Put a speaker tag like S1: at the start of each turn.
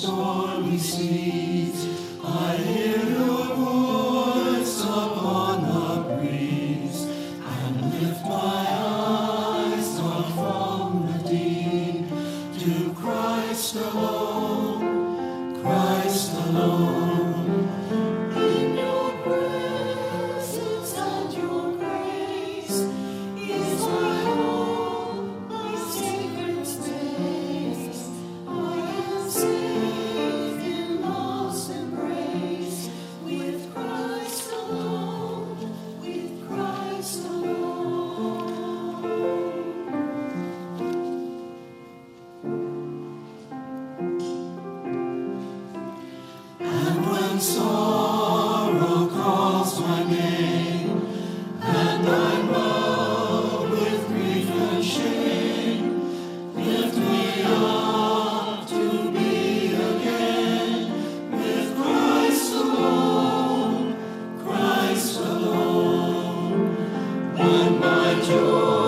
S1: stormy seas. I hear your voice upon the breeze, and lift my eyes not from the deep to Christ alone, Christ alone. In your presence and your grace is my home, my sacred space. I am safe in love's embrace, with Christ alone, with Christ alone. And when sorrow calls my name, and I'm bowed with grief and shame, lift me up to be again with Christ alone, Christ alone. When my joy